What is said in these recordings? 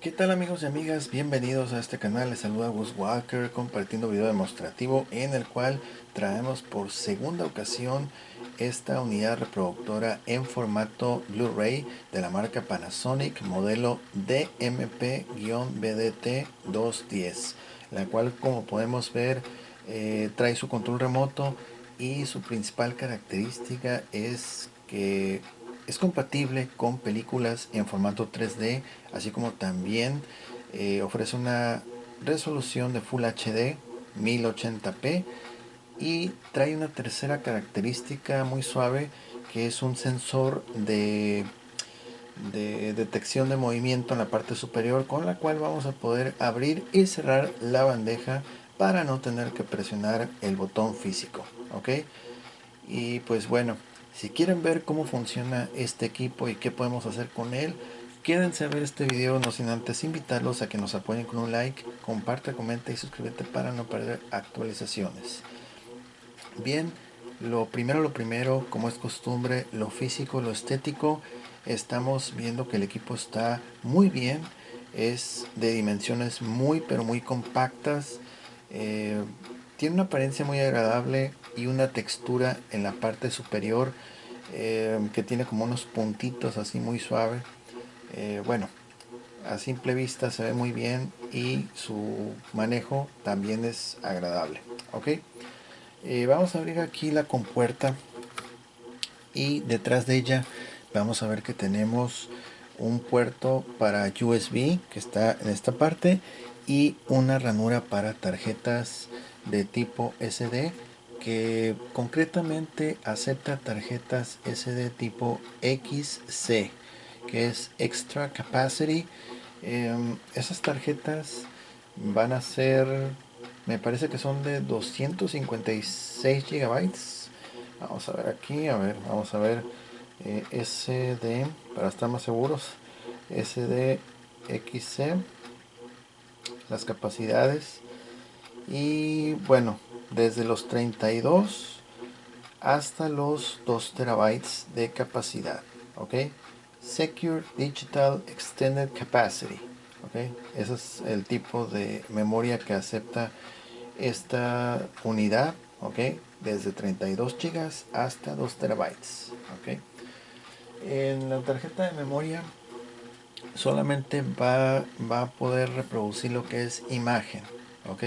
¿Qué tal amigos y amigas? Bienvenidos a este canal, les saluda Gus Walker compartiendo video demostrativo en el cual traemos por segunda ocasión esta unidad reproductora en formato Blu-ray de la marca Panasonic modelo DMP-BDT210, la cual como podemos ver trae su control remoto y su principal característica es que es compatible con películas en formato 3D, así como también ofrece una resolución de Full HD 1080p y trae una tercera característica muy suave que es un sensor de detección de movimiento en la parte superior, con la cual vamos a poder abrir y cerrar la bandeja para no tener que presionar el botón físico, ¿ok? Y pues bueno, si quieren ver cómo funciona este equipo y qué podemos hacer con él, quédense a ver este video, no sin antes invitarlos a que nos apoyen con un like, comparta, comenta y suscríbete para no perder actualizaciones. Bien, lo primero, como es costumbre, lo físico, lo estético, estamos viendo que el equipo está muy bien, es de dimensiones muy pero muy compactas, eh, tiene una apariencia muy agradable y una textura en la parte superior que tiene como unos puntitos así muy suave. Bueno, a simple vista se ve muy bien y su manejo también es agradable. Ok, vamos a abrir aquí la compuerta y detrás de ella vamos a ver que tenemos un puerto para USB que está en esta parte y una ranura para tarjetas de tipo SD que concretamente acepta tarjetas SD tipo XC, que es Extra Capacity. Esas tarjetas van a ser, me parece que son de 256 gigabytes. Vamos a ver aquí, a ver, vamos a ver SD, para estar más seguros, SDXC, las capacidades. Y bueno, desde los 32 hasta los 2 terabytes de capacidad. Ok, Secure Digital Extended Capacity. Ok, ese es el tipo de memoria que acepta esta unidad. Ok, desde 32 gigas hasta 2 terabytes. Ok, en la tarjeta de memoria solamente va a poder reproducir lo que es imagen. Ok,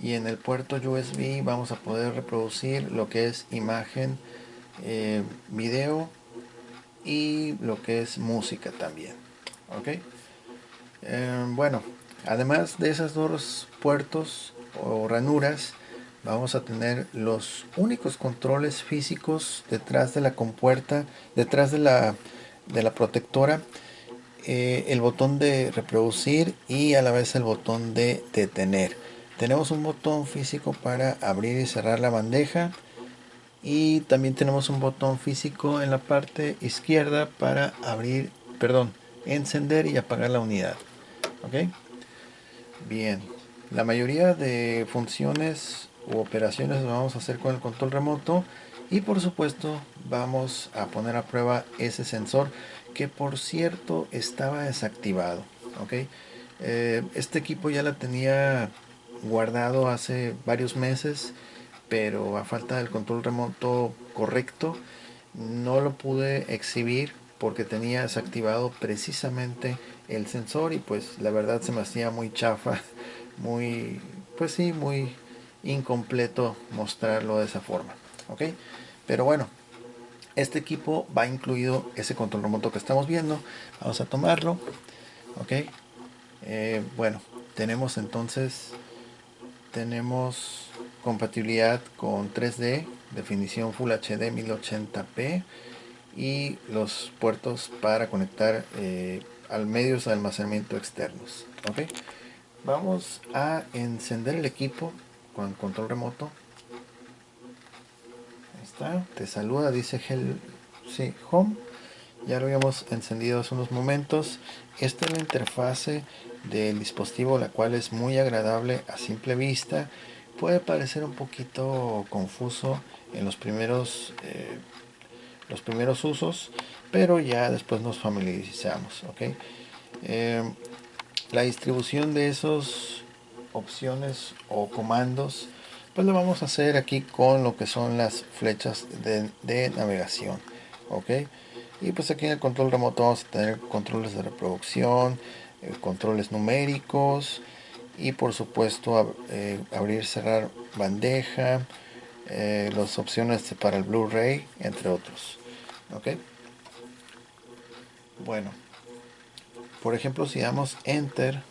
y en el puerto USB vamos a poder reproducir lo que es imagen, video y lo que es música también. Ok, bueno, además de esas dos puertos o ranuras, vamos a tener los únicos controles físicos detrás de la compuerta, detrás de la protectora, el botón de reproducir y a la vez el botón de detener. Tenemos un botón físico para abrir y cerrar la bandeja y también tenemos un botón físico en la parte izquierda para abrir, perdón, encender y apagar la unidad. Ok, bien, la mayoría de funciones u operaciones las vamos a hacer con el control remoto y por supuesto vamos a poner a prueba ese sensor que por cierto estaba desactivado. Ok, este equipo ya la tenía guardado hace varios meses, pero a falta del control remoto correcto no lo pude exhibir porque tenía desactivado precisamente el sensor y pues la verdad se me hacía muy chafa, muy, pues sí, muy incompleto mostrarlo de esa forma. Ok, pero bueno, este equipo va incluido ese control remoto que estamos viendo. Vamos a tomarlo. Ok, bueno, tenemos entonces, tenemos compatibilidad con 3D, definición Full HD 1080p y los puertos para conectar al medios de almacenamiento externos. Ok, vamos a encender el equipo con control remoto. Ahí está, te saluda, dice sí, Home. Ya lo habíamos encendido hace unos momentos. Esta es la interfase del dispositivo, la cual es muy agradable a simple vista. Puede parecer un poquito confuso en los primeros usos, pero ya después nos familiarizamos. ¿Ok? La distribución de esas opciones o comandos, pues lo vamos a hacer aquí con lo que son las flechas de navegación, ok. Y pues aquí en el control remoto vamos a tener controles de reproducción, controles numéricos y por supuesto abrir, cerrar bandeja, las opciones para el Blu-ray, entre otros, ok. Bueno, por ejemplo, si damos enter,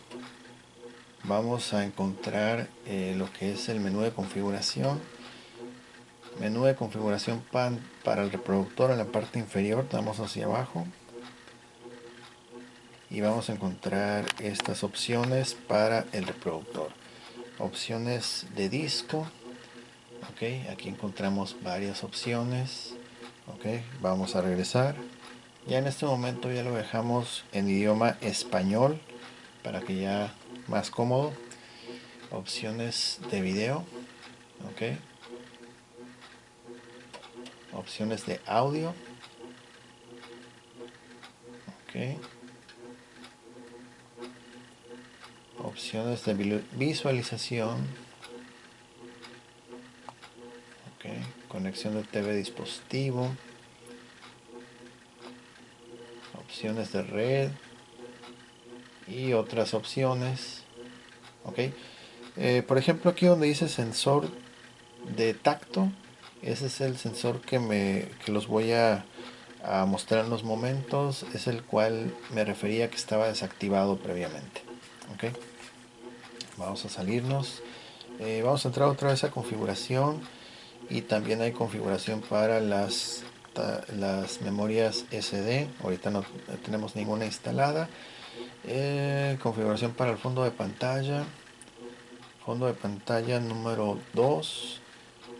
vamos a encontrar lo que es el menú de configuración. Menú de configuración para el reproductor en la parte inferior, damos hacia abajo y vamos a encontrar estas opciones para el reproductor. Opciones de disco, ok, aquí encontramos varias opciones, ok, vamos a regresar. Ya en este momento ya lo dejamos en idioma español para que ya más cómodo. Opciones de video, ok, opciones de audio, ok, opciones de visualización, ok, conexión de TV dispositivo, opciones de red y otras opciones, ok. Por ejemplo, aquí donde dice sensor de tacto, ese es el sensor que los voy a mostrar en los momentos, es el cual me refería que estaba desactivado previamente, ok. Vamos a salirnos, vamos a entrar otra vez a configuración y también hay configuración para las memorias SD. Ahorita no tenemos ninguna instalada. Configuración para el fondo de pantalla, número 2.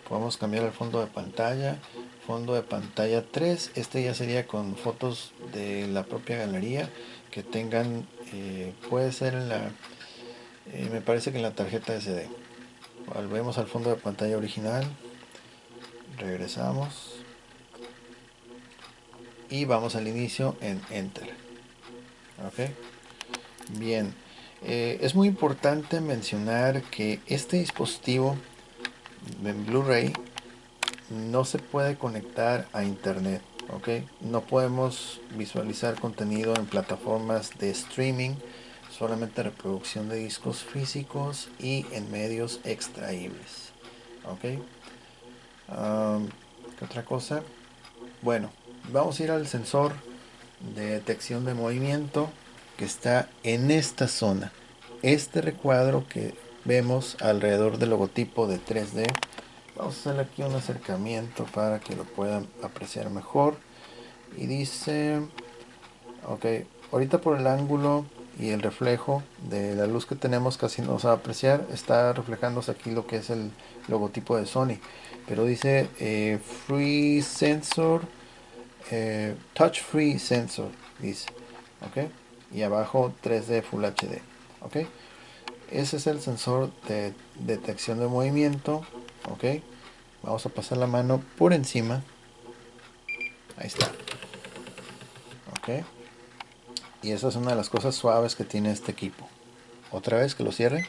Podemos cambiar el fondo de pantalla 3. Este ya sería con fotos de la propia galería que tengan, puede ser en la, me parece que en la tarjeta SD. Volvemos al fondo de pantalla original, regresamos y vamos al inicio en enter, ok. Bien, es muy importante mencionar que este dispositivo en Blu-ray no se puede conectar a internet, ok. No podemos visualizar contenido en plataformas de streaming, solamente reproducción de discos físicos y en medios extraíbles, ok. ¿Qué otra cosa? Bueno, vamos a ir al sensor de detección de movimiento que está en esta zona. Este recuadro que vemos alrededor del logotipo de 3D. Vamos a hacer aquí un acercamiento para que lo puedan apreciar mejor. Y dice, ok, ahorita por el ángulo y el reflejo de la luz que tenemos casi no se va a apreciar. Está reflejándose aquí lo que es el logotipo de Sony. Pero dice Free Sensor, Touch Free Sensor, dice, ok. Y abajo 3D Full HD, ok. Ese es el sensor de detección de movimiento, ok. Vamos a pasar la mano por encima. Ahí está, ok. Y esa es una de las cosas suaves que tiene este equipo. Otra vez que lo cierre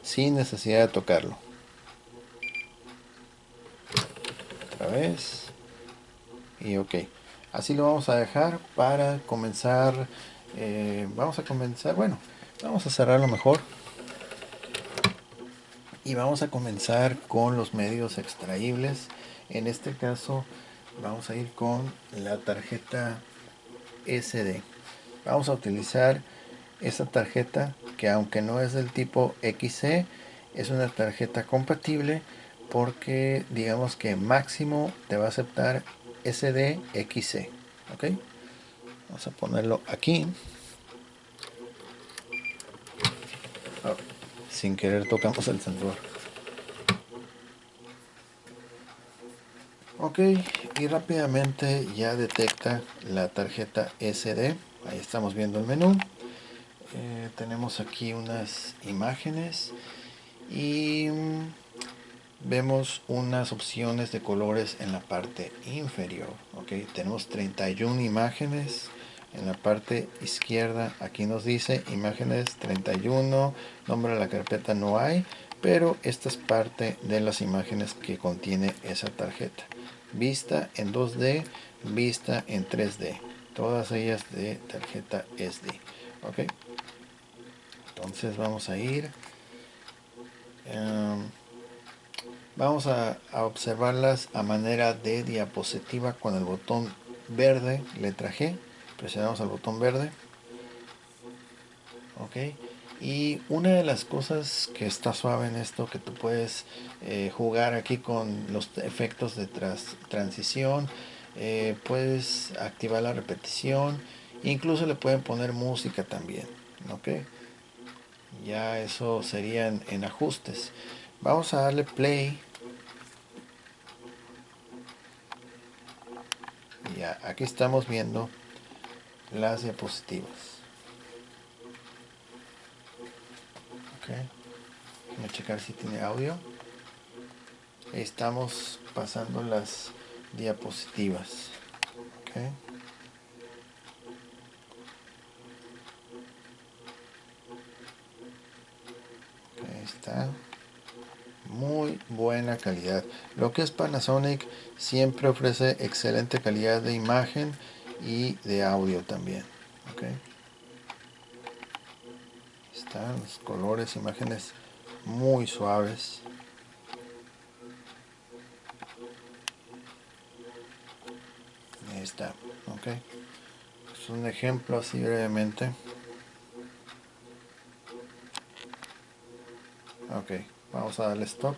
sin necesidad de tocarlo. Otra vez. Y ok. Así lo vamos a dejar para comenzar. Vamos a comenzar. Bueno, vamos a cerrarlo mejor. Y vamos a comenzar con los medios extraíbles. En este caso vamos a ir con la tarjeta SD. Vamos a utilizar esta tarjeta que, aunque no es del tipo XC, es una tarjeta compatible porque digamos que máximo te va a aceptar SD XC, ok. Vamos a ponerlo aquí. Oh, sin querer tocamos el sensor. Ok, y rápidamente ya detecta la tarjeta SD. Ahí estamos viendo el menú. Tenemos aquí unas imágenes y vemos unas opciones de colores en la parte inferior, ok. Tenemos 31 imágenes en la parte izquierda aquí nos dice imágenes 31, nombre de la carpeta no hay, pero esta es parte de las imágenes que contiene esa tarjeta. Vista en 2D, vista en 3D, todas ellas de tarjeta SD. Ok, entonces vamos a ir, vamos a observarlas a manera de diapositiva con el botón verde, letra G. Presionamos el botón verde. Ok, y una de las cosas que está suave en esto, que tú puedes jugar aquí con los efectos de transición, puedes activar la repetición, incluso le pueden poner música también. Ok, ya eso sería en ajustes. Vamos a darle play. Ya, aquí estamos viendo las diapositivas. Ok, voy a checar si tiene audio. Estamos pasando las diapositivas. Ok, ahí está. Muy buena calidad. Lo que es Panasonic siempre ofrece excelente calidad de imagen y de audio también. Ok, están los colores, imágenes muy suaves. Ahí está. Ok, es un ejemplo así brevemente. Ok, vamos a darle stop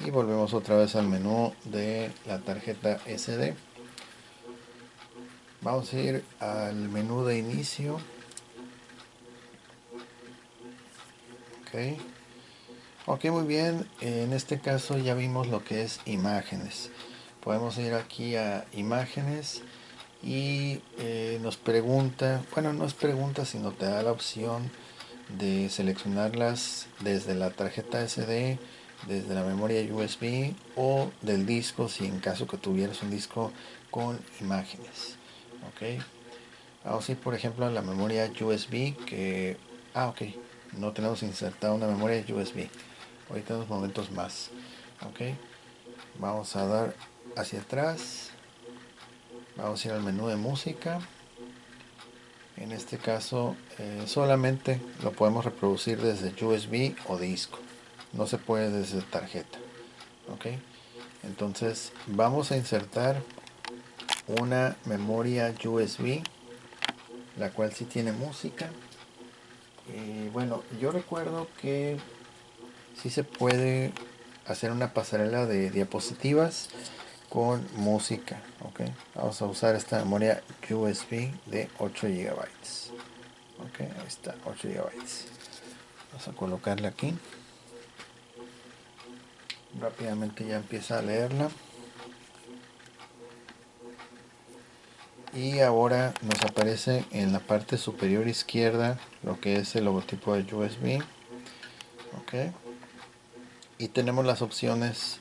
y volvemos otra vez al menú de la tarjeta SD. Vamos a ir al menú de inicio. Ok, ok, muy bien. En este caso ya vimos lo que es imágenes. Podemos ir aquí a imágenes y nos pregunta, bueno, no es pregunta, sino te da la opción de seleccionarlas desde la tarjeta SD, desde la memoria USB o del disco, si en caso que tuvieras un disco con imágenes. Ok, vamos a ir por ejemplo a la memoria USB que, ok, no tenemos insertada una memoria USB. Ahorita unos momentos más. Ok, vamos a dar hacia atrás, vamos a ir al menú de música. En este caso solamente lo podemos reproducir desde USB o disco, no se puede desde tarjeta. Ok, entonces vamos a insertar una memoria USB, la cual sí tiene música. Bueno, yo recuerdo que sí se puede hacer una pasarela de diapositivas con música. Ok, vamos a usar esta memoria USB de 8 GB. Ok, ahí está, 8 GB. Vamos a colocarla aquí. Rápidamente ya empieza a leerla. Y ahora nos aparece en la parte superior izquierda lo que es el logotipo de USB. Ok, y tenemos las opciones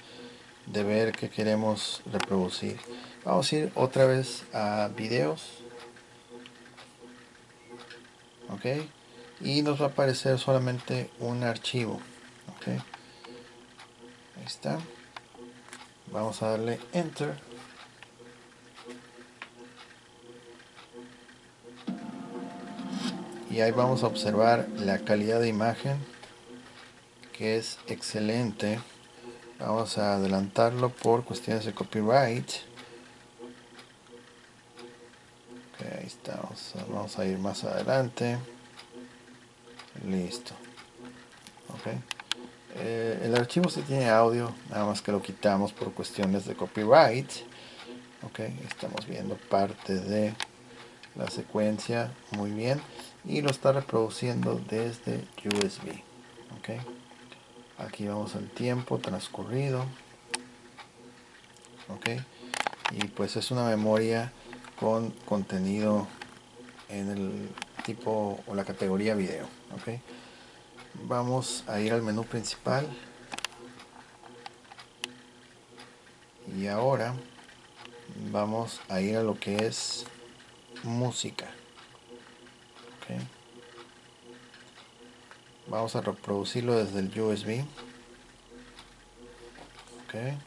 de ver qué queremos reproducir. Vamos a ir otra vez a videos. Ok, y nos va a aparecer solamente un archivo. Ok, ahí está. Vamos a darle enter. Y ahí vamos a observar la calidad de imagen, que es excelente. Vamos a adelantarlo por cuestiones de copyright. Okay, ahí está. Vamos a ir más adelante. Listo. Okay. El archivo sí tiene audio, nada más que lo quitamos por cuestiones de copyright. Okay, estamos viendo parte de la secuencia muy bien y lo está reproduciendo desde USB. Okay. Aquí vamos al tiempo transcurrido. Okay. Y pues es una memoria con contenido en el tipo o la categoría video. Okay. Vamos a ir al menú principal y ahora vamos a ir a lo que es música. Okay. Vamos a reproducirlo desde el USB. Okay.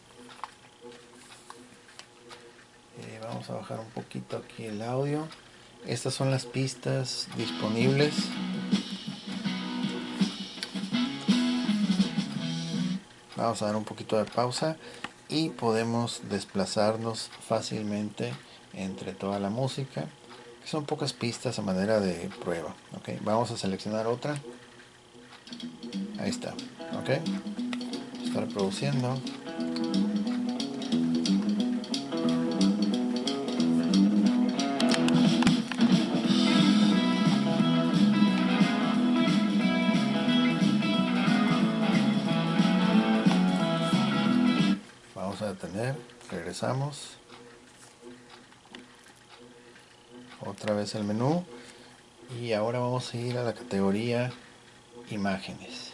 Vamos a bajar un poquito aquí el audio. Estas son las pistas disponibles. Vamos a dar un poquito de pausa y podemos desplazarnos fácilmente entre toda la música, que son pocas pistas a manera de prueba. Okay. Vamos a seleccionar otra. Ahí está. Okay. Está reproduciendo. Vamos a detener, regresamos, otra vez el menú y ahora vamos a ir a la categoría imágenes,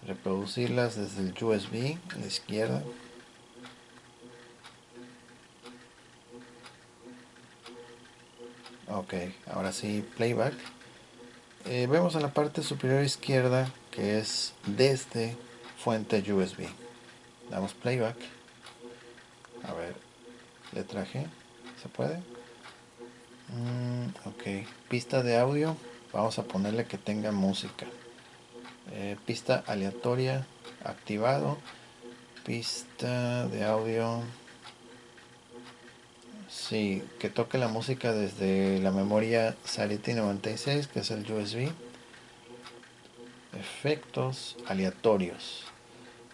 reproducirlas desde el USB a la izquierda. Ok, ahora sí, playback. Vemos en la parte superior izquierda que es desde fuente USB. Damos playback. A ver, letra G, ¿se puede? Ok, pista de audio, vamos a ponerle que tenga música. Pista aleatoria activado. Pista de audio, sí, que toque la música desde la memoria SATA 96, que es el USB. Efectos aleatorios.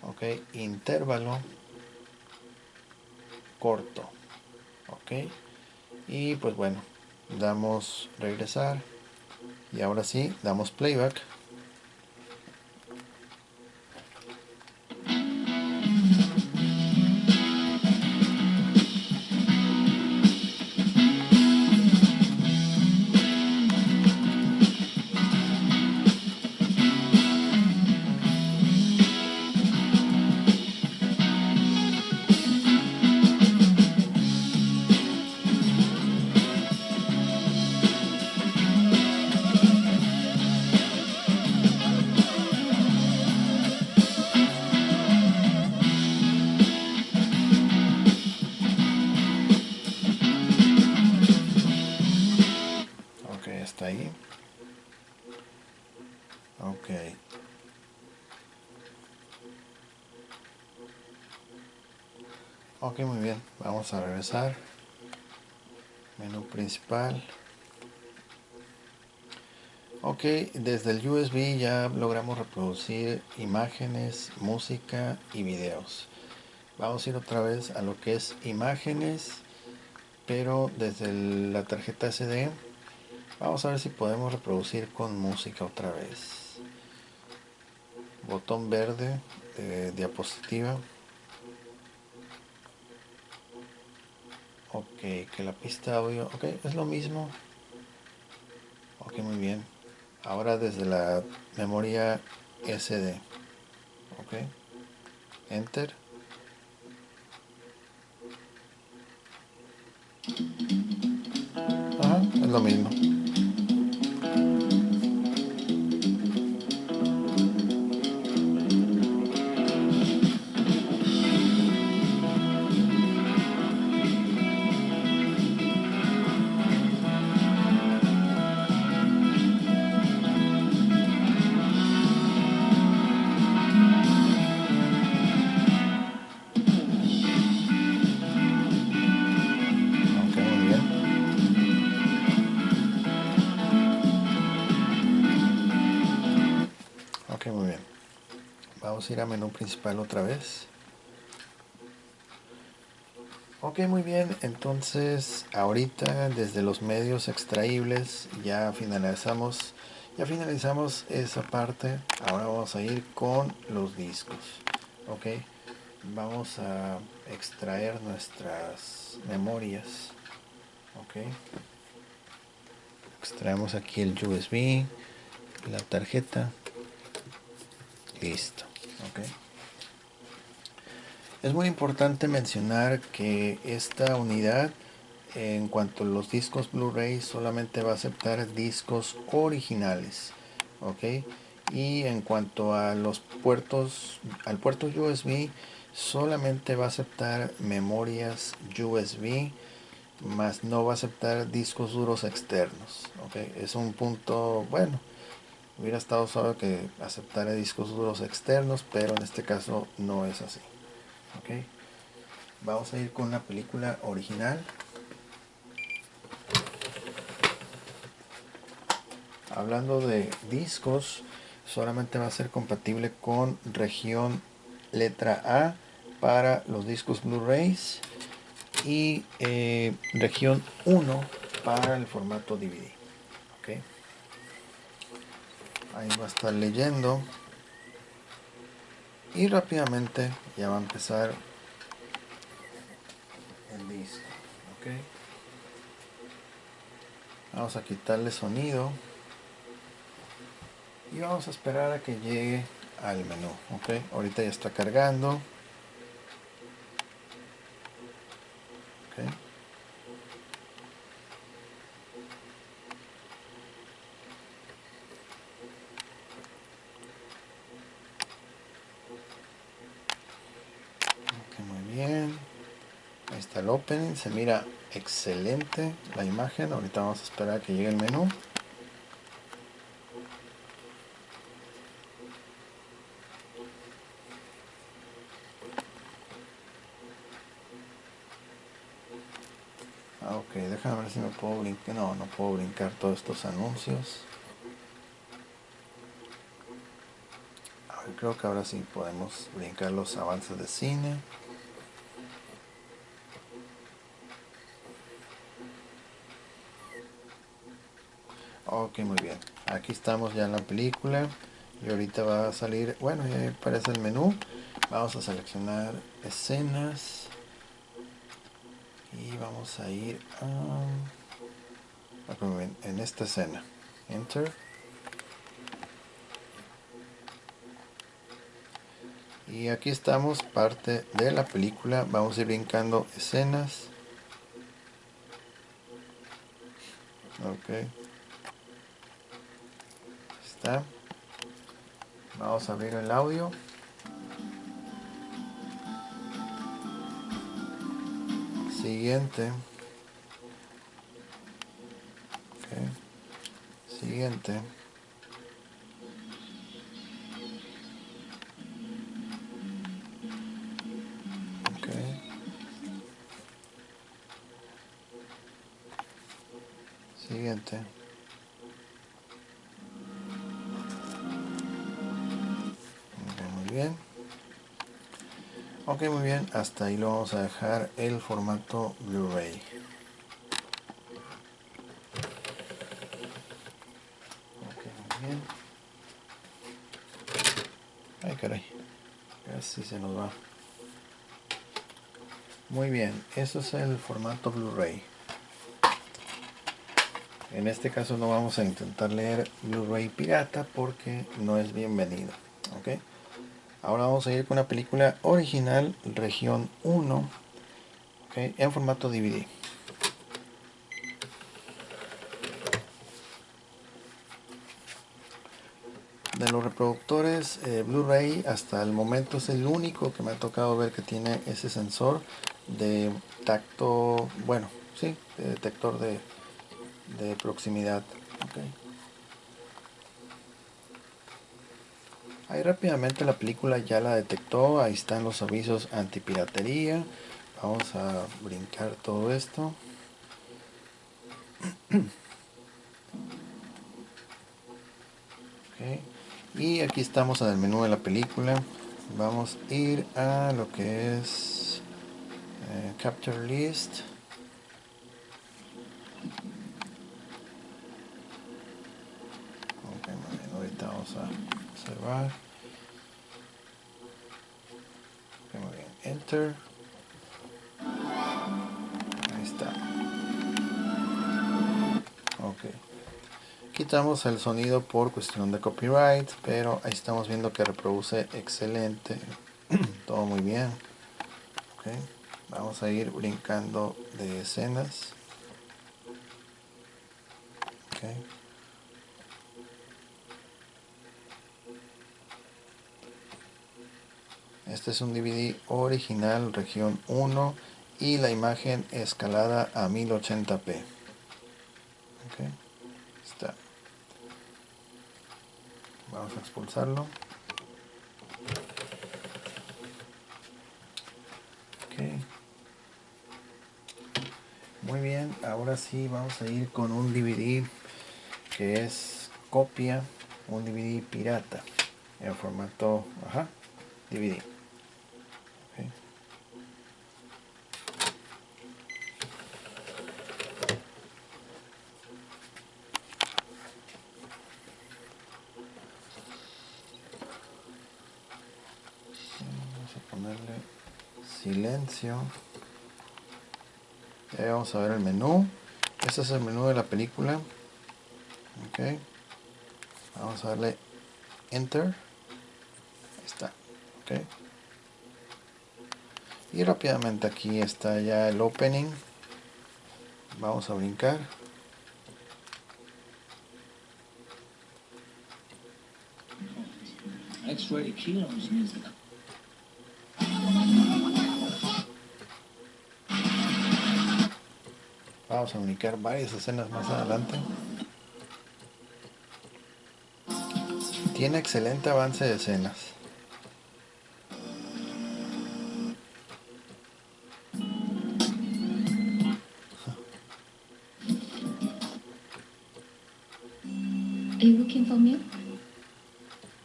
Ok, intervalo corto. Ok, y pues bueno, damos regresar y ahora sí damos playback. Ok, hasta ahí. Ok. Ok, muy bien. Vamos a regresar. Menú principal. Ok, desde el USB ya logramos reproducir imágenes, música y videos. Vamos a ir otra vez a lo que es imágenes, pero desde la tarjeta SD. Vamos a ver si podemos reproducir con música otra vez. Botón verde de diapositiva. Ok, que la pista audio. Ok, es lo mismo. Ok, muy bien. Ahora desde la memoria SD. Ok. Enter. Ajá, es lo mismo. Ok, muy bien. Ok, muy bien. Vamos a ir a menú principal otra vez. Ok, muy bien. Entonces, ahorita desde los medios extraíbles ya finalizamos esa parte. Ahora vamos a ir con los discos. Ok, vamos a extraer nuestras memorias. Ok, extraemos aquí el USB, la tarjeta. Listo. Ok. Es muy importante mencionar que esta unidad, en cuanto a los discos Blu-ray, solamente va a aceptar discos originales, ¿ok? Y en cuanto a los puertos, al puerto USB, solamente va a aceptar memorias USB, más no va a aceptar discos duros externos, ¿ok? Es un punto, bueno, hubiera estado suave que aceptara discos duros externos, pero en este caso no es así, ¿ok? Vamos a ir con la película original. Hablando de discos, solamente va a ser compatible con región letra A para los discos Blu-rays y región 1 para el formato DVD. ¿Okay? Ahí va a estar leyendo y rápidamente ya va a empezar el disco. ¿Okay? Vamos a quitarle sonido y vamos a esperar a que llegue al menú. ¿Okay? Ahorita ya está cargando. ¿Okay? Ok, muy bien. Ahí está el opening, se mira excelente la imagen. Ahorita vamos a esperar a que llegue el menú. Ok, déjame ver si me puedo brincar. No, no puedo brincar todos estos anuncios. A ver, creo que ahora sí podemos brincar los avances de cine. Ok, muy bien. Aquí estamos ya en la película. Y ahorita va a salir, bueno, ya aparece el menú. Vamos a seleccionar escenas. Y vamos a ir en esta escena. Enter. Y aquí estamos, parte de la película. Vamos a ir brincando escenas. Ok. Está. Vamos a abrir el audio. Siguiente. Okay. Siguiente. Okay. Siguiente. Okay, muy bien. Ok, muy bien. Hasta ahí lo vamos a dejar el formato Blu-ray. Ok, muy bien. Ay, caray. Casi se nos va. Muy bien. Eso es el formato Blu-ray. En este caso no vamos a intentar leer Blu-ray pirata porque no es bienvenido. ¿Ok? Ahora vamos a ir con una película original, región 1, ¿ok? En formato DVD. De los reproductores Blu-ray hasta el momento es el único que me ha tocado ver que tiene ese sensor de tacto, bueno, sí, de detector de proximidad. Okay. Ahí rápidamente la película ya la detectó, ahí están los avisos antipiratería. Vamos a brincar todo esto. Okay. Y aquí estamos en el menú de la película. Vamos a ir a lo que es Capture List. Okay, muy bien. Ahorita vamos a observar. Okay, muy bien. Enter. Ahí está. Ok. Quitamos el sonido por cuestión de copyright, pero ahí estamos viendo que reproduce excelente. Todo muy bien. Ok, vamos a ir brincando de escenas. Ok. Este es un DVD original región 1 y la imagen escalada a 1080p. Ok, está. Vamos a expulsarlo. Ok. Muy bien, ahora sí vamos a ir con un DVD que es copia, un DVD pirata en formato DVD. Okay. Vamos a ponerle silencio. Y ahí vamos a ver el menú. Este es el menú de la película. Ok, vamos a darle enter. Ahí está. Ok, y rápidamente aquí está ya el opening. Vamos a brincar. X-Ray Kilos Music. Vamos a brincar varias escenas más adelante. Tiene excelente avance de escenas. Are you looking for milk?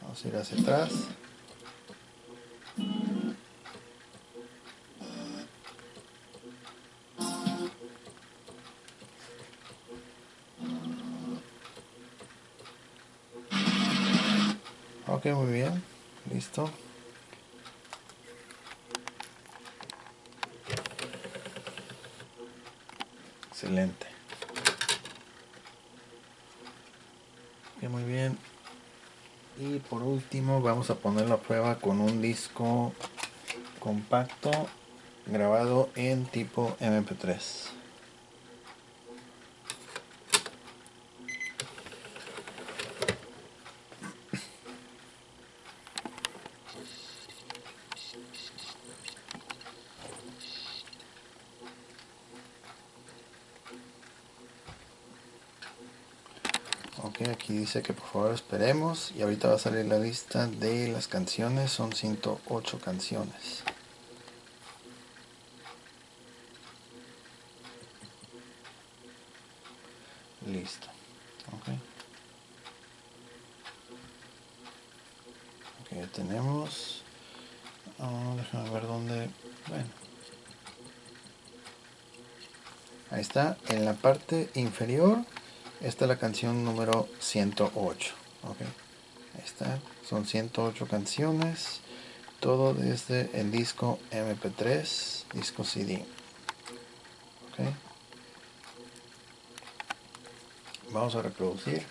Vamos a ir hacia atrás. Ok, muy bien. Listo. Excelente. Ok, muy bien. Y por último vamos a ponerlo a prueba con un disco compacto grabado en tipo MP3. Ok, aquí dice que por favor esperemos y ahorita va a salir la lista de las canciones. Son 108 canciones. Listo. Ok, ok, ya tenemos. Déjame ver dónde. Bueno, ahí está. En la parte inferior está la canción número 108. Ok, ahí está. Son 108 canciones. Todo desde el disco MP3, disco CD. Ok, vamos a reproducir.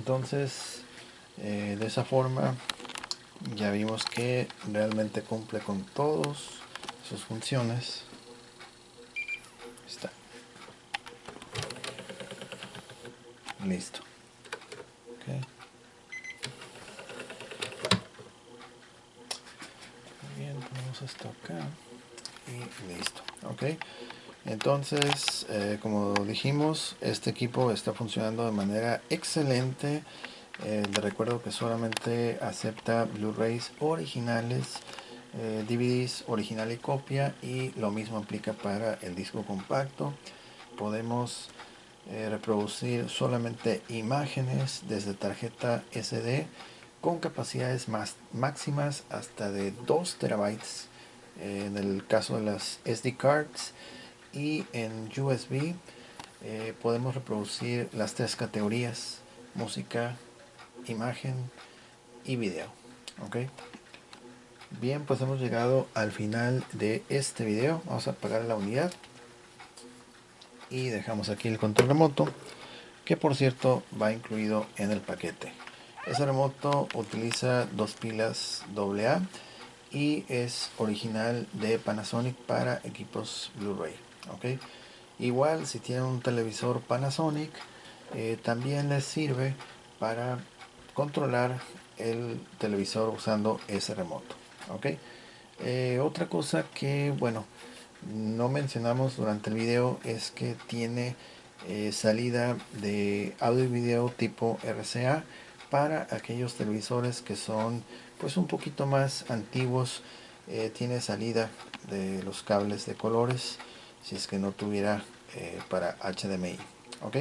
Entonces, de esa forma ya vimos que realmente cumple con todas sus funciones. Ahí está. Listo. Okay. Bien, ponemos esto acá y listo. Ok. Entonces, como dijimos, este equipo está funcionando de manera excelente. Les recuerdo que solamente acepta Blu-rays originales, DVDs original y copia, y lo mismo aplica para el disco compacto. Podemos reproducir solamente imágenes desde tarjeta SD con capacidades máximas hasta de 2 terabytes en el caso de las SD cards, y en USB podemos reproducir las 3 categorías: música, imagen y video. Ok, bien, pues hemos llegado al final de este video. Vamos a apagar la unidad y dejamos aquí el control remoto, que por cierto va incluido en el paquete. Ese remoto utiliza 2 pilas AA y es original de Panasonic para equipos Blu-ray. ¿Okay? Igual, si tienen un televisor Panasonic, también les sirve para controlar el televisor usando ese remoto. ¿Okay? Otra cosa que, bueno, no mencionamos durante el video es que tiene salida de audio y video tipo RCA para aquellos televisores que son pues un poquito más antiguos. Tiene salida de los cables de colores si es que no tuviera para HDMI. Ok,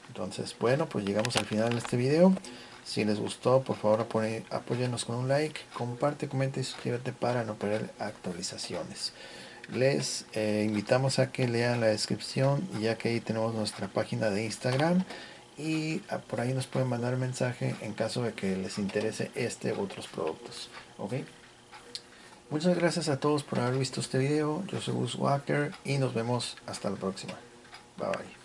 entonces bueno, pues llegamos al final de este video. Si les gustó, por favor apóyennos con un like, comparte, comenta y suscríbete para no perder actualizaciones. Les invitamos a que lean la descripción, ya que ahí tenemos nuestra página de Instagram, y por ahí nos pueden mandar mensaje en caso de que les interese este u otros productos. ¿Ok? Muchas gracias a todos por haber visto este video. Yo soy Gus Walker y nos vemos hasta la próxima. Bye bye.